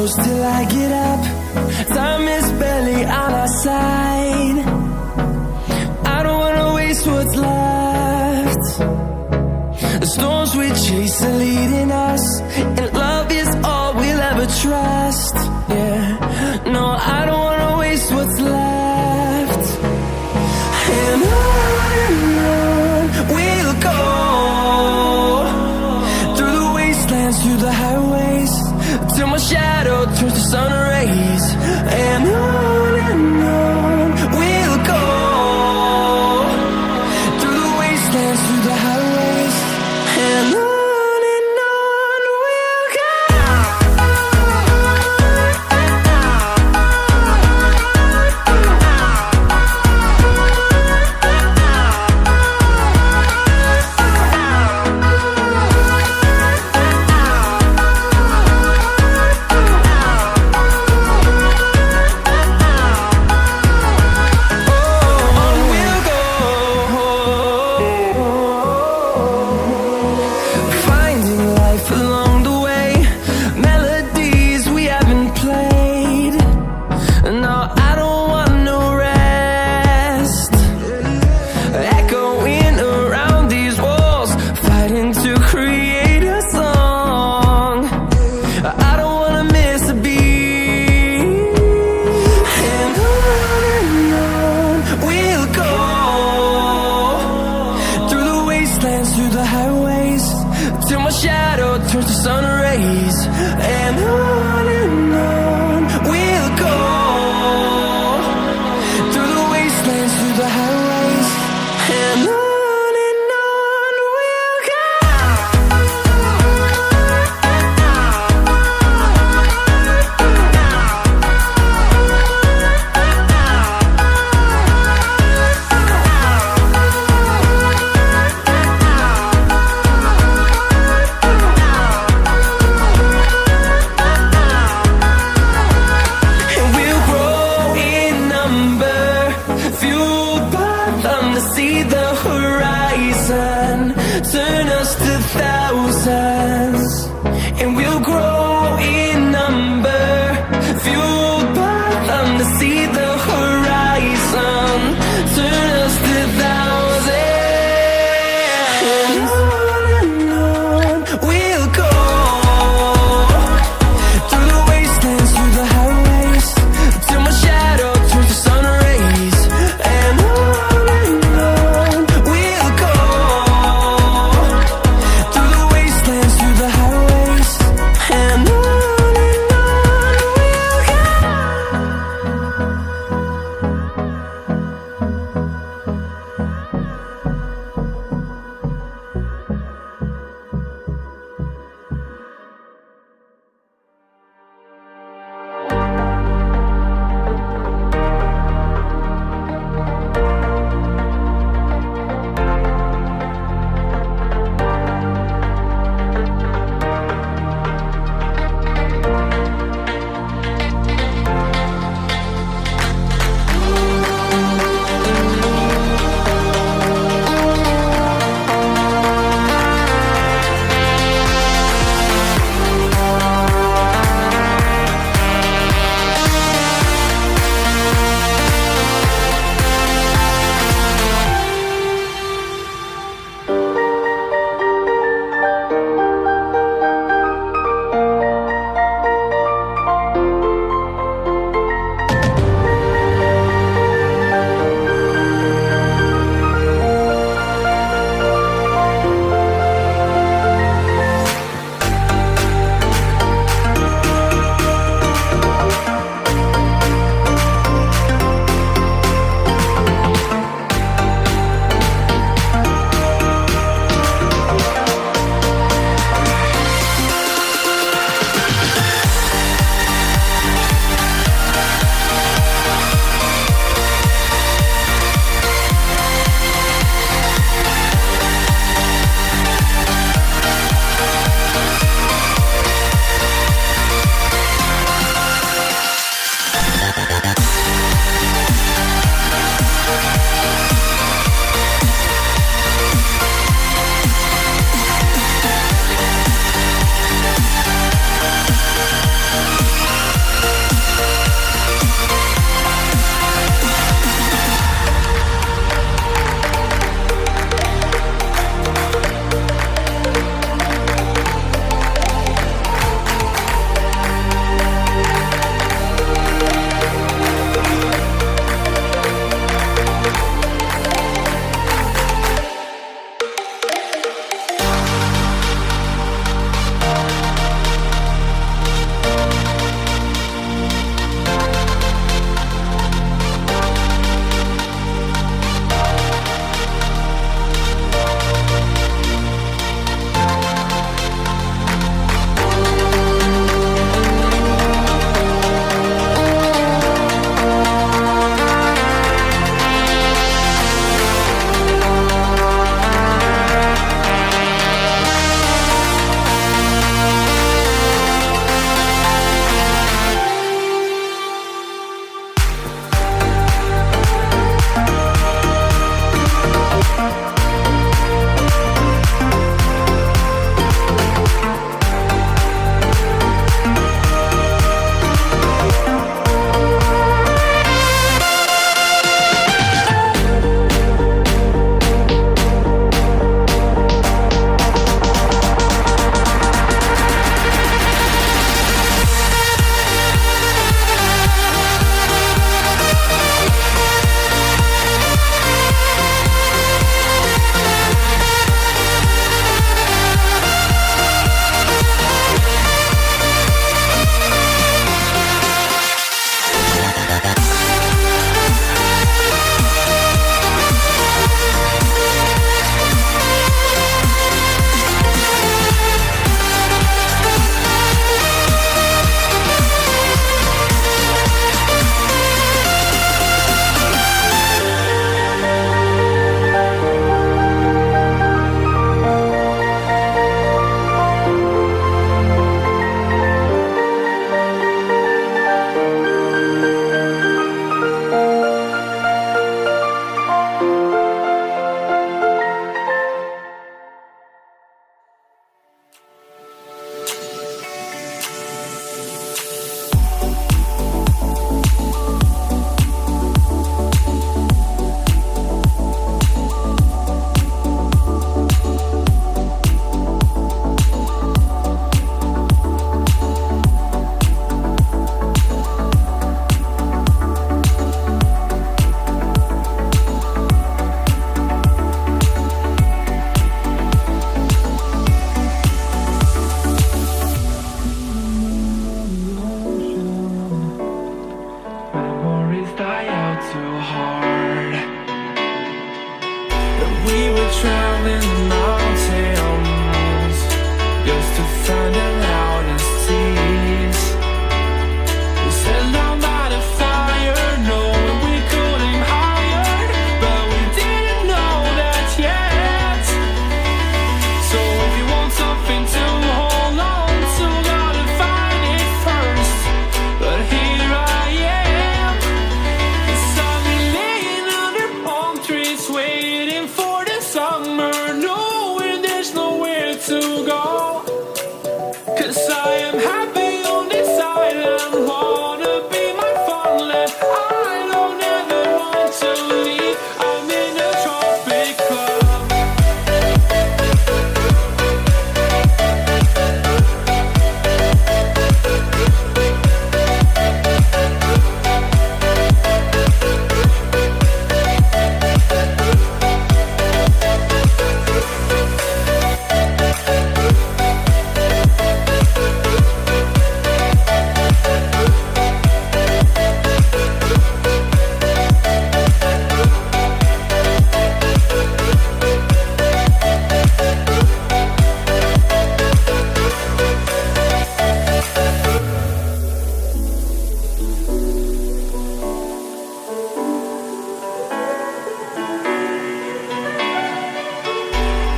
close till I get up. Time is barely on our side. I don't wanna waste what's left. The storms we chase are leading us, and love is all we'll ever trust. Yeah, no, I don't wanna waste what's left. And on we'll go, through the wastelands, through the highways, till my shadow turns to sun rays. And on we'll go, through the wastelands, through the highways, and on we'll go. Through the highways, till my shadow turns to sun rays. And on we'll go, through the wastelands, through the highways, and on we'll go. 'Cause I am happy on this island. Wanna be my farmland. I don't ever want to leave. I'm in a tropic club.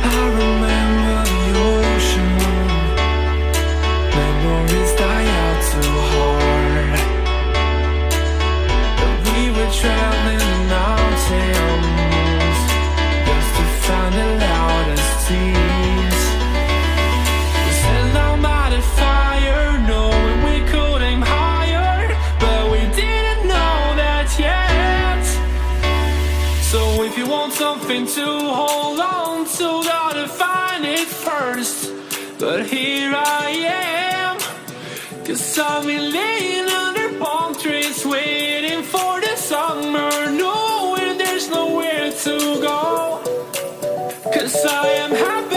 I remember the ocean. Memories die out too hard. But we were traveling the mountains just to find the loudest tears. We set down by the fire, knowing we could aim higher, but we didn't know that yet. So if you want something to hold on to, gotta find it first. But here I am, 'cause I've been laying under palm trees, waiting for the summer, knowing there's nowhere to go. 'Cause I am happy